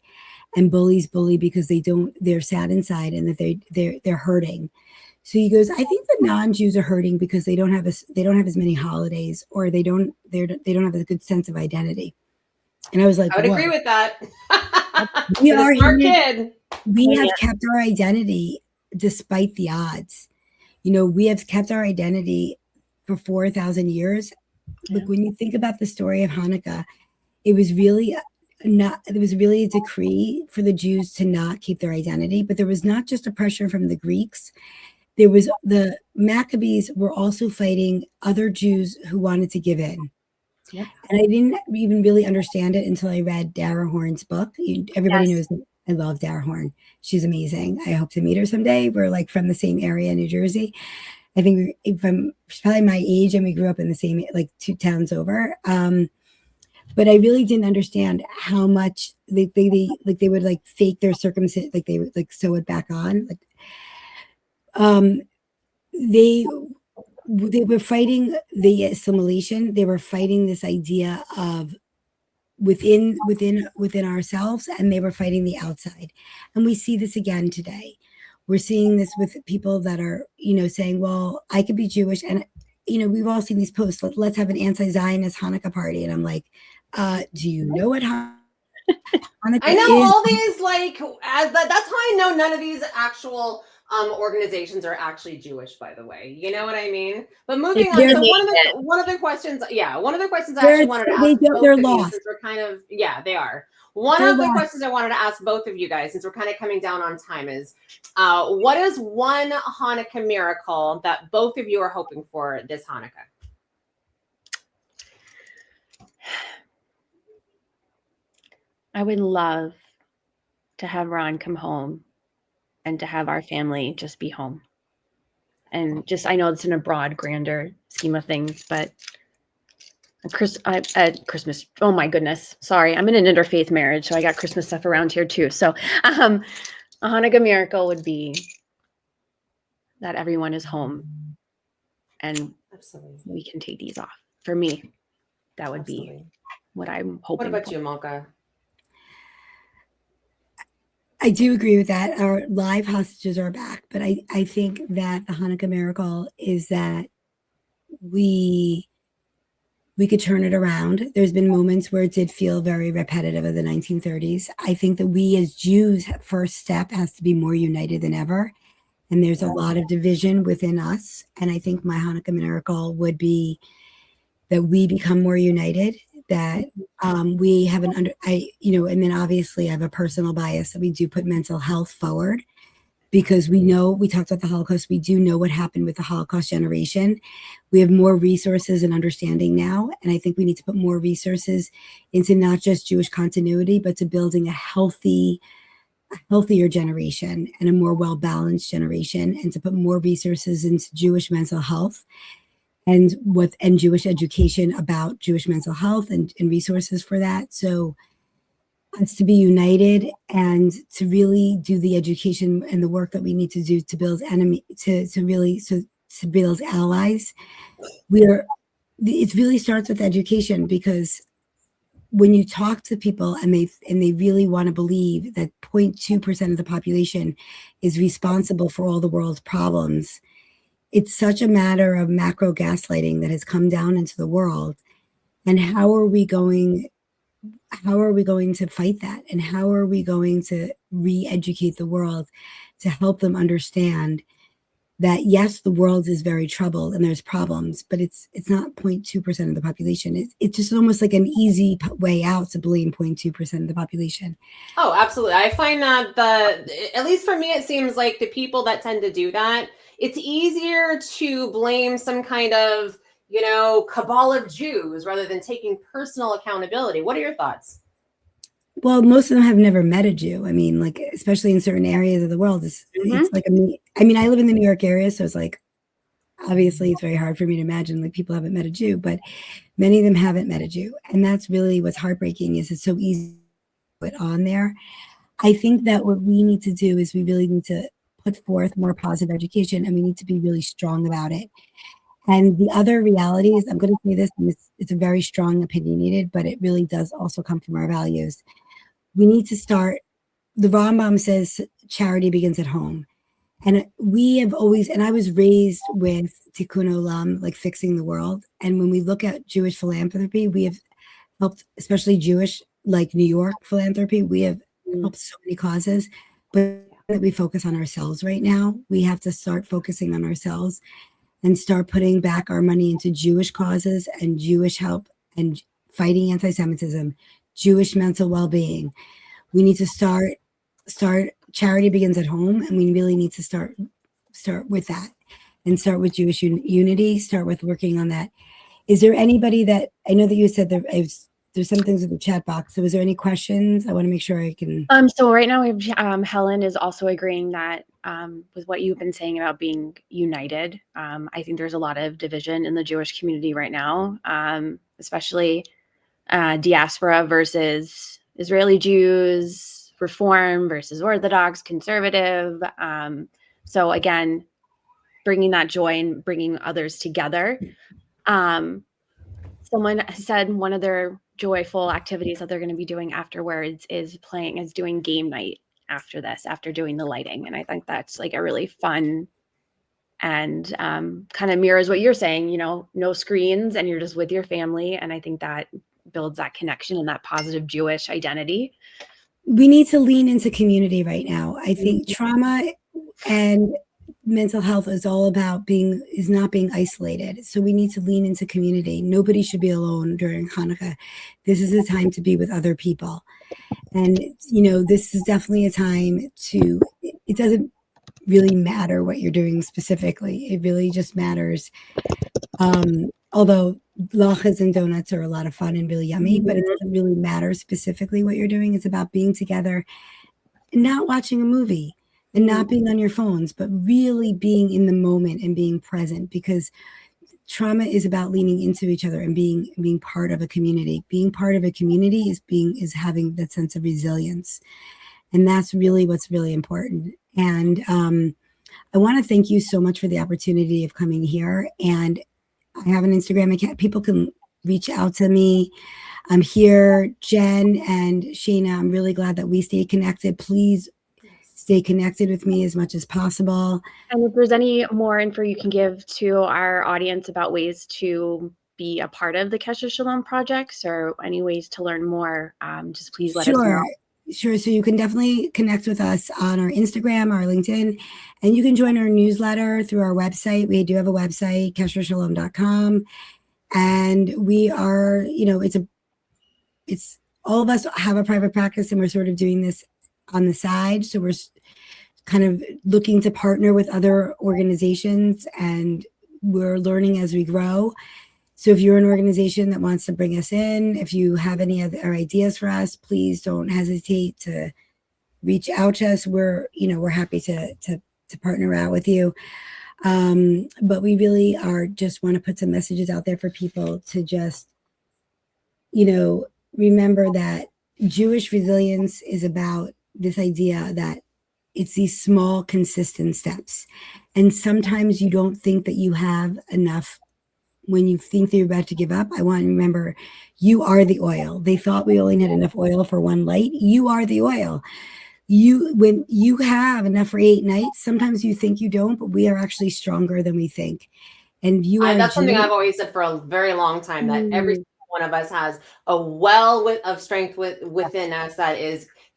and bullies bully because they're sad inside and that they're hurting. So he goes, I think the non-Jews are hurting because they don't have as many holidays, or they don't have a good sense of identity. And I was like, I would agree with that. We are a smart kid. We have kept our identity despite the odds. We have kept our identity for 4,000 years. Yeah. Look, when you think about the story of Hanukkah, it was really a decree for the Jews to not keep their identity, but there was not just a pressure from the Greeks. There was the Maccabees were also fighting other Jews who wanted to give in. Yep. And I didn't even really understand it until I read Dara Horn's book. Everybody knows that I love Dara Horn. She's amazing. I hope to meet her someday. We're like from the same area, New Jersey. I think she's probably my age, and we grew up in the same, like 2 towns over. But I really didn't understand how much they would like fake their circumcision, like they would like sew it back on. They were fighting the assimilation. They were fighting this idea of within ourselves, and they were fighting the outside. And we see this again today. We're seeing this with people that are, saying, well, I could be Jewish. And, we've all seen these posts, let's have an anti-Zionist Hanukkah party. And I'm like, do you know what Hanukkah I know is? All these, that's how I know none of these actual organizations are actually Jewish, by the way. You know what I mean? But moving on, so one of the questions I actually wanted to ask both of you, since we're kind of, they are. One of the questions I wanted to ask both of you guys, since we're kind of coming down on time, is what is one Hanukkah miracle that both of you are hoping for this Hanukkah? I would love to have Ron come home and to have our family just be home. And just, I know it's in a broad, grander scheme of things, but Christmas, oh my goodness. Sorry, I'm in an interfaith marriage, so I got Christmas stuff around here too. So a Hanukkah miracle would be that everyone is home and we can take these off. For me, that would be what I'm hoping. What about you, Malka? I do agree with that. Our live hostages are back, but I think that the Hanukkah miracle is that we could turn it around. There's been moments where it did feel very repetitive of the 1930s. I think that we as Jews, first step has to be more united than ever. And there's a lot of division within us. And I think my Hanukkah miracle would be that we become more united, that we have and then obviously I have a personal bias that we do put mental health forward, because we talked about the Holocaust. We do know what happened with the Holocaust generation. We have more resources and understanding now. And I think we need to put more resources into not just Jewish continuity, but to building a healthier generation and a more well-balanced generation, and to put more resources into Jewish mental health and Jewish education about Jewish mental health and resources for that. So us to be united and to really do the education and the work that we need to do to build to build allies. It really starts with education, because when you talk to people and they really want to believe that 0.2% of the population is responsible for all the world's problems, it's such a matter of macro gaslighting that has come down into the world. And how are we going to fight that? And how are we going to re-educate the world to help them understand that, yes, the world is very troubled and there's problems, but it's not 0.2% of the population. It's just almost like an easy way out to blame 0.2% of the population. Oh, absolutely. I find that at least for me, it seems like the people that tend to do that, it's easier to blame some kind of, cabal of Jews rather than taking personal accountability. What are your thoughts? Well, most of them have never met a Jew. I mean, like, especially in certain areas of the world, it's like, I live in the New York area, so it's like, obviously it's very hard for me to imagine like people haven't met a Jew, but many of them haven't met a Jew. And that's really what's heartbreaking, is it's so easy to put on there. I think that what we need to do is we really need to put forth more positive education, and we need to be really strong about it. And the other reality is, I'm going to say this, and it's a very strong opinionated, but it really does also come from our values. We need to start, the Rambam says charity begins at home. And we have always, and I was raised with Tikkun Olam, like fixing the world. And when we look at Jewish philanthropy, we have helped, especially Jewish, like New York philanthropy, we have helped so many causes, but we focus on ourselves right now. We have to start focusing on ourselves and start putting back our money into Jewish causes and Jewish help and fighting anti-Semitism, Jewish mental well-being. We need to start charity begins at home, and we really need to start with that, and start with Jewish unity, start with working on that. Is there anybody that, I know that you said there's some things in the chat box, so is there any questions? I want to make sure I can. So right now we have Helen is also agreeing that with what you've been saying about being united. I think there's a lot of division in the Jewish community right now, especially diaspora versus Israeli Jews, Reform versus Orthodox, conservative. So again, bringing that joy and bringing others together. Someone said one of their joyful activities that they're going to be doing afterwards is doing game night after this, after doing the lighting. And I think that's like a really fun and kind of mirrors what you're saying, no screens, and you're just with your family. And I think that builds that connection and that positive Jewish identity. We need to lean into community right now. I think trauma and mental health is all about not being isolated. So we need to lean into community. Nobody should be alone during Hanukkah. This is a time to be with other people. And, this is definitely a time it doesn't really matter what you're doing specifically. It really just matters. Although latkes and donuts are a lot of fun and really yummy, but it doesn't really matter specifically what you're doing. It's about being together and not watching a movie and not being on your phones, but really being in the moment and being present, because trauma is about leaning into each other and being part of a community. Being part of a community is having that sense of resilience. And that's really what's really important. And I want to thank you so much for the opportunity of coming here. And I have an Instagram account. People can reach out to me. I'm here, Jen and Shayna. I'm really glad that we stay connected. Please stay connected with me as much as possible. And if there's any more info you can give to our audience about ways to be a part of the Kesher Shalom projects, or any ways to learn more, just please let us know. Sure. So you can definitely connect with us on our Instagram, our LinkedIn, and you can join our newsletter through our website. We do have a website, keshershalom.com. And we are, it's all of us have a private practice, and we're sort of doing this on the side. So we're kind of looking to partner with other organizations, and we're learning as we grow. So if you're an organization that wants to bring us in, if you have any other ideas for us, please don't hesitate to reach out to us. We're happy to partner out with you. But we really just want to put some messages out there for people to just, remember that Jewish resilience is about this idea that it's these small, consistent steps. And sometimes you don't think that you have enough. When you think that you're about to give up, I want to remember, you are the oil. They thought we only had enough oil for one light. You are the oil. When you have enough for 8 nights, sometimes you think you don't, but we are actually stronger than we think. And that's something I've always said for a very long time, that every one of us has a well of strength within us that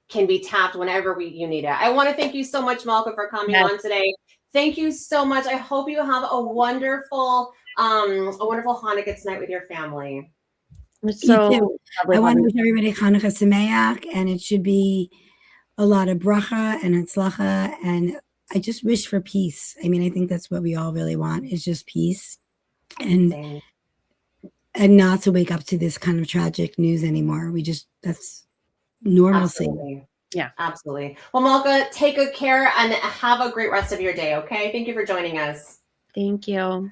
can be tapped whenever you need it. I want to thank you so much, Malka, for coming on today. Thank you so much. I hope you have a wonderful Hanukkah tonight with your family. So I want to wish everybody Hanukkah Sameach, and it should be a lot of bracha and hatzlacha, and I just wish for peace. I mean, I think that's what we all really want, is just peace, and not to wake up to this kind of tragic news anymore. That's normalcy. Absolutely. Yeah, absolutely. Well, Malka, take good care and have a great rest of your day. Okay. Thank you for joining us. Thank you.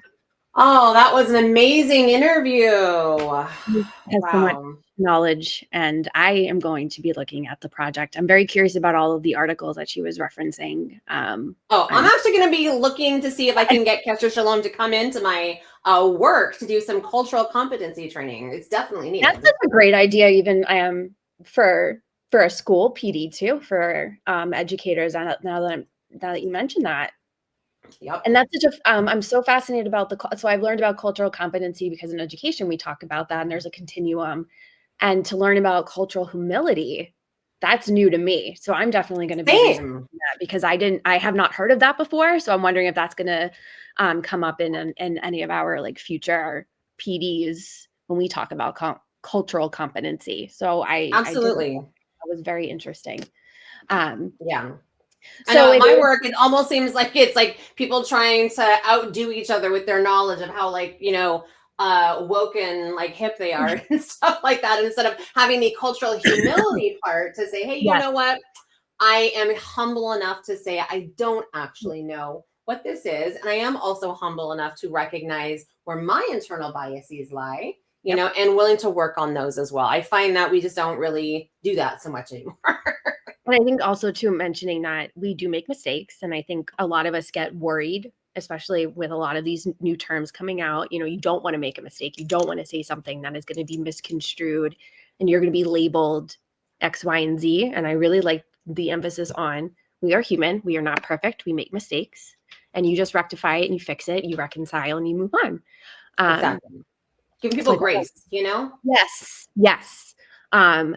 Oh, that was an amazing interview. Has so much knowledge, and I am going to be looking at the project. I'm very curious about all of the articles that she was referencing. I'm actually going to be looking to see if I can get Kesher Shalom to come into my work to do some cultural competency training. It's definitely needed. That's a great idea, even for a school PD too, for educators. Now that you mentioned that. Yep. And that's such a, I'm so fascinated about so I've learned about cultural competency because in education we talk about that, and there's a continuum, and to learn about cultural humility, that's new to me. So I'm definitely going to be using that, because I have not heard of that before. So I'm wondering if that's going to come up in any of our future PDs when we talk about cultural competency. So absolutely, that was very interesting. Yeah. So my work, it almost seems like it's like people trying to outdo each other with their knowledge of how woke and hip they are and stuff like that, instead of having the cultural humility part to say, hey, you know what? I am humble enough to say I don't actually know what this is. And I am also humble enough to recognize where my internal biases lie, you know, and willing to work on those as well. I find that we just don't really do that so much anymore. And I think also too, mentioning that we do make mistakes. And I think a lot of us get worried, especially with a lot of these new terms coming out. You know, you don't want to make a mistake. You don't want to say something that is going to be misconstrued and you're going to be labeled X, Y, and Z. And I really like the emphasis on, we are human. We are not perfect. We make mistakes, and you just rectify it and you fix it. You reconcile and you move on. Exactly. Giving people grace, you know? Yes. Yes.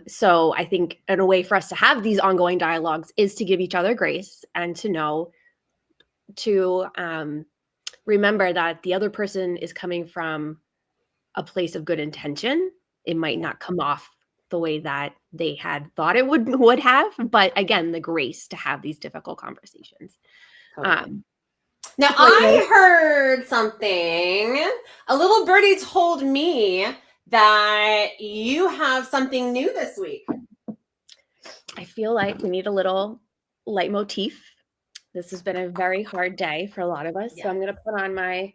So I think a way for us to have these ongoing dialogues is to give each other grace, and to know to remember that the other person is coming from a place of good intention. It might not come off the way that they had thought it would have, but again, the grace to have these difficult conversations. Totally. Now, I heard something. A little birdie told me that you have something new this week. I feel like we need a little leitmotif. This has been a very hard day for a lot of us. So I'm going to put on my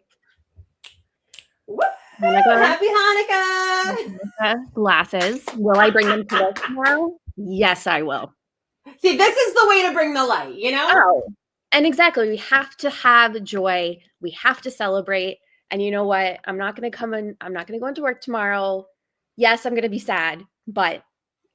Happy Hanukkah glasses. Will I bring them to work tomorrow? Yes, I will. See, this is the way to bring the light, you know? Oh, and exactly. We have to have joy. We have to celebrate. And you know what? I'm not going to go into work tomorrow. Yes, I'm going to be sad, but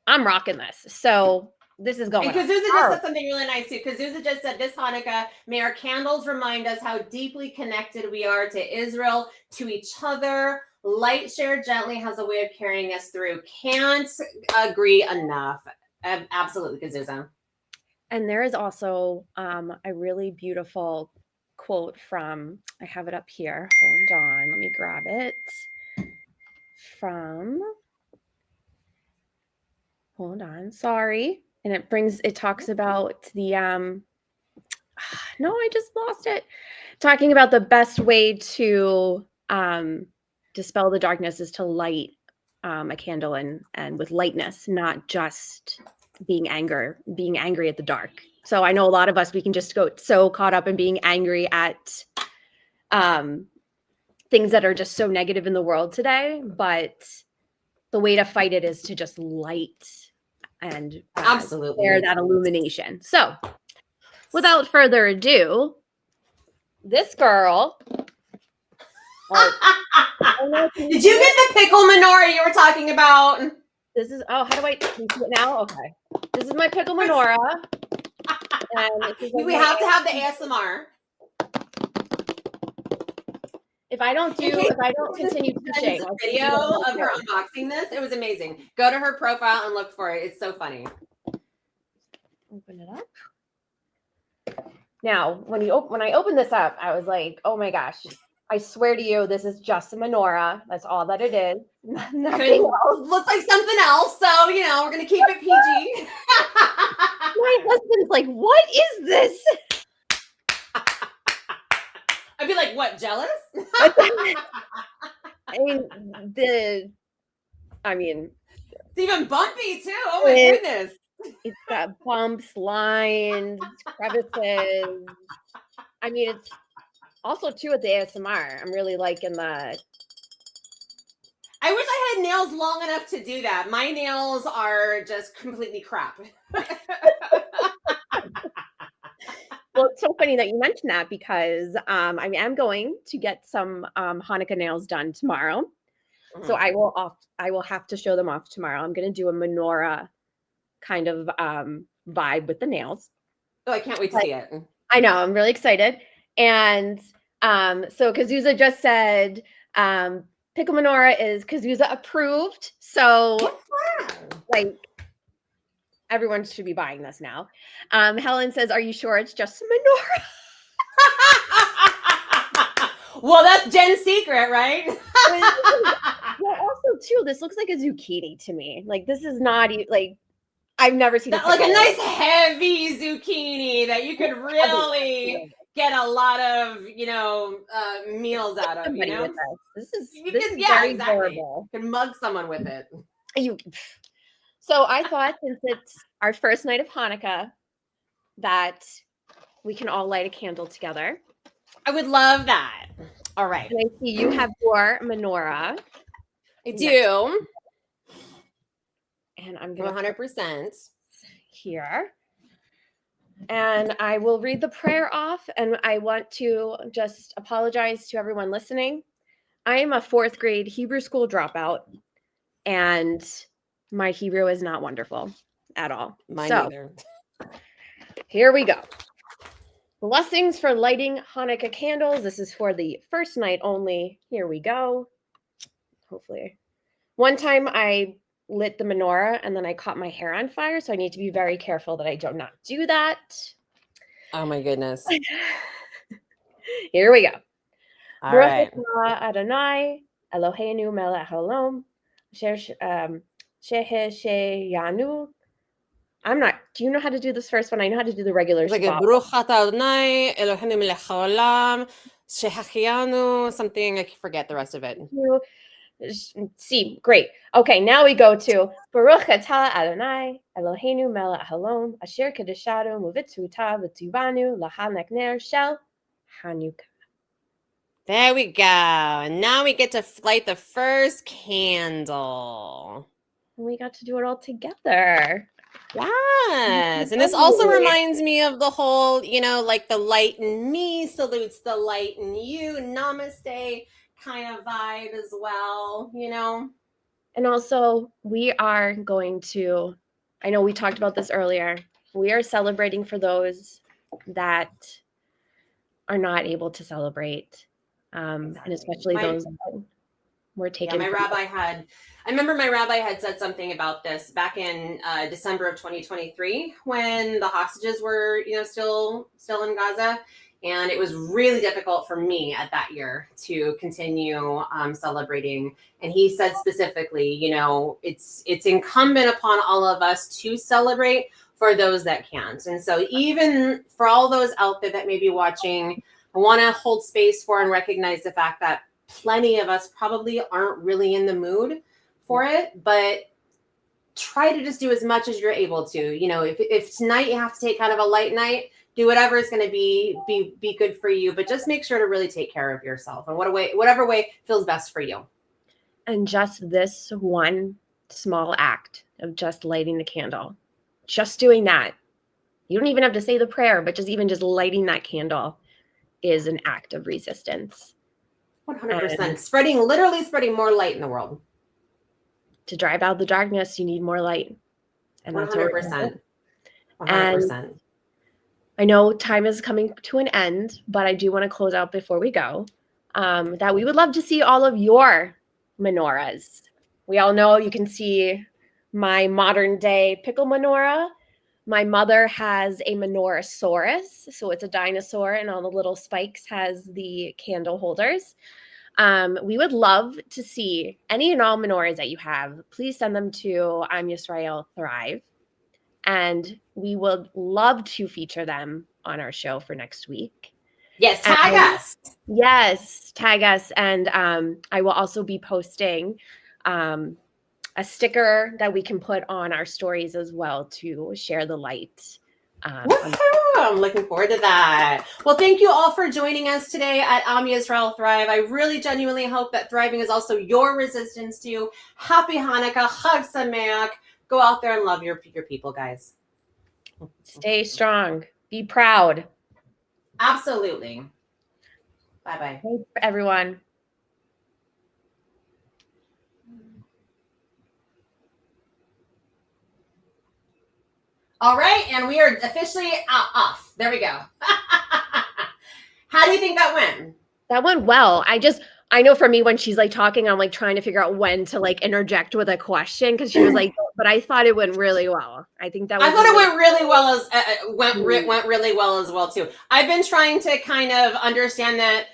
I'm rocking this. So this is going. And Kazuza just said something really nice too. Kazuza just said, this Hanukkah, may our candles remind us how deeply connected we are to Israel, to each other. Light shared gently has a way of carrying us through. Can't agree enough. Absolutely, Kazuza. And there is also a really beautiful quote from, I have it up here. Hold on, let me grab it. Hold on, sorry. And it talks about the No, I just lost it. Talking about the best way to dispel the darkness is to light a candle and with lightness, not just being angry at the dark. So I know a lot of us, we can just go so caught up in being angry at things that are just so negative in the world today. But the way to fight it is to just light and Absolutely share that illumination. So without further ado, this girl. Did you get the pickle menorah you were talking about? This is, how do I can you see it now? Okay. This is my pickle menorah. And We have to have the ASMR. If I don't continue teaching, a video of her unboxing this. It was amazing. Go to her profile and look for it. It's so funny. Open it up. Now, when I opened this up, I was like, oh my gosh. I swear to you, this is just a menorah. That's all that it is. Nothing else. Looks like something else. So, we're going to keep it PG. My husband's like, what is this? I'd be like, what, jealous? I mean, it's even bumpy too. Oh my goodness. It's got bumps, lines, crevices. I mean, it's also too with the ASMR. I'm really liking that. I wish I had nails long enough to do that. My nails are just completely crap. Well, it's so funny that you mentioned that because I'm going to get some Hanukkah nails done tomorrow. Mm-hmm. So I will have to show them off tomorrow. I'm going to do a menorah kind of vibe with the nails. Oh, I can't wait to see it. I know, I'm really excited. And so Kazuza just said pickle menorah is Kazuza approved. So like everyone should be buying this now. Helen says, are you sure it's just a menorah? Well, that's Jen's secret, right? Well, also too, this looks like a zucchini to me. Like this is not like I've never seen like a nice heavy zucchini that you could really get a lot of, meals out of. This is very adorable. You can mug someone with it. So I thought since it's our first night of Hanukkah that we can all light a candle together. I would love that. All right. And I see you have your menorah. I do. And I'm going to 100% here. And I will read the prayer off. And I want to just apologize to everyone listening. I am a 4th grade Hebrew school dropout. And my Hebrew is not wonderful at all. Mine neither. Here we go. Blessings for lighting Hanukkah candles. This is for the first night only. Here we go. Hopefully. One time I lit the menorah and then I caught my hair on fire. So I need to be very careful that I do not do that. Oh my goodness. Here we go. All right. Adonai, Eloheinu melech haolam, Shehesheyanu. Do you know how to do this first one? I know how to do the regular like Baruch atah Adonai, Eloheinu melech haolam, Shehachianu, something, I forget the rest of it. See, great. Okay, now we go to Baruch atah Adonai, Eloheinu melech haolam, asher kedeshanu uvitzuta v'tzivanu lahanek ner shel Hanukkah. There we go. And now we get to light the first candle. We got to do it all together. Yes. And this also reminds me of the whole, like the light in me salutes the light in you, namaste kind of vibe as well, And also we are going to, I know we talked about this earlier, we are celebrating for those that are not able to celebrate. And especially those that were taken. I remember my rabbi had said something about this back in December of 2023 when the hostages were, still in Gaza. And it was really difficult for me at that year to continue celebrating. And he said specifically, it's incumbent upon all of us to celebrate for those that can't. And so even for all those out there that may be watching, I want to hold space for and recognize the fact that plenty of us probably aren't really in the mood for it, but try to just do as much as you're able to. You know, if tonight you have to take kind of a light night, do whatever is going to be good for you, but just make sure to really take care of yourself and whatever way feels best for you. And just this one small act of just lighting the candle, just doing that. You don't even have to say the prayer, but just lighting that candle is an act of resistance. 100%. Literally spreading more light in the world. To drive out the darkness, you need more light. And that's 100%. 100%. And I know time is coming to an end, but I do want to close out before we go that we would love to see all of your menorahs. We all know you can see my modern day pickle menorah. My mother has a menorahsaurus, so it's a dinosaur, and on the little spikes has the candle holders. We would love to see any and all menorahs that you have. Please send them to Yisrael Thrive, and we would love to feature them on our show for next week. Yes, tag us. Yes, tag us, and I will also be posting a sticker that we can put on our stories as well to share the light. I'm looking forward to that. Well, thank you all for joining us today at Yisrael Thrive. I really genuinely hope that thriving is also your resistance to. Happy Hanukkah, Chag Sameach. Go out there and love your people, guys. Stay strong. Be proud. Absolutely. Bye-bye. Hey, everyone. All right, and we are officially off. There we go. How do you think that went? That went well. I know for me, when she's like talking, I'm like trying to figure out when to like interject with a question, because she was like, but I thought it went really well. I think that was I thought it went really well went really well as well too. I've been trying to kind of understand that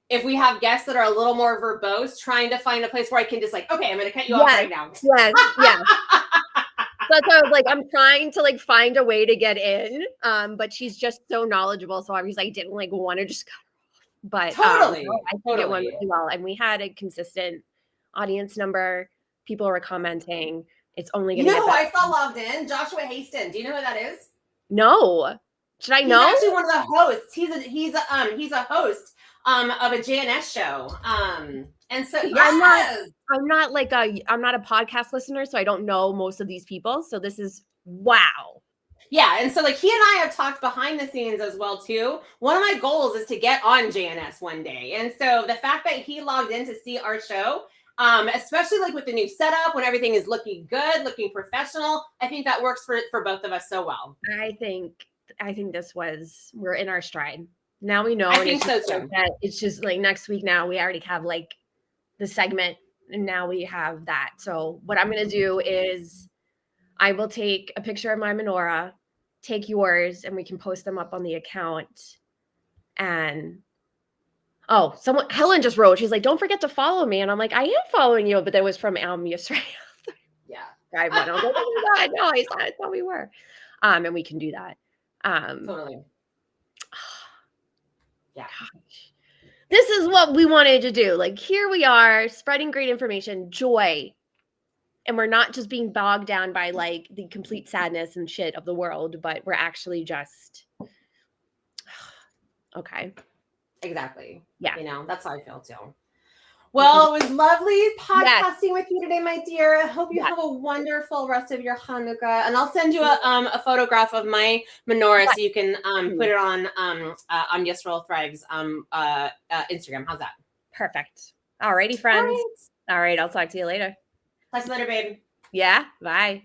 if we have guests that are a little more verbose, trying to find a place where I can just like, okay, I'm going to cut you off right now. Yes, yes. That's why I was like, I'm trying to like find a way to get in, but she's just so knowledgeable. So obviously I didn't like want to just cut her off. But totally, I think it went really well, and we had a consistent audience number. People were commenting. It's only going to get better. I saw logged in Joshua Haston. Do you know who that is? No. Should I know? He's actually one of the hosts. He's a host of a JNS show. And so yes. I'm not a podcast listener, so I don't know most of these people. So this is wow. Yeah, and so like he and I have talked behind the scenes as well too. One of my goals is to get on JNS one day. And so the fact that he logged in to see our show, especially like with the new setup, when everything is looking good, looking professional, I think that works for both of us so well. I think we're in our stride. Now we know. I think so too. That it's just like next week now we already have like the segment, and now we have that. So what I'm going to do is I will take a picture of my menorah, take yours, and we can post them up on the account. And Helen just wrote, she's like, don't forget to follow me. And I'm like, I am following you, but that was from Yisrael. Yeah. I was like, oh my God, no, I thought we were. And we can do that. Totally. Yeah. Gosh. This is what we wanted to do. Like, here we are spreading great information, joy. And we're not just being bogged down by like the complete sadness and shit of the world, but we're actually just okay. Exactly. Yeah. That's how I feel too. Well, it was lovely podcasting with you today, my dear. I hope you have a wonderful rest of your Hanukkah. And I'll send you a photograph of my menorah so you can put it on Yisrael Thrive's Instagram. How's that? Perfect. All righty, friends. All right. I'll talk to you later. Talk to you later, babe. Yeah. Bye.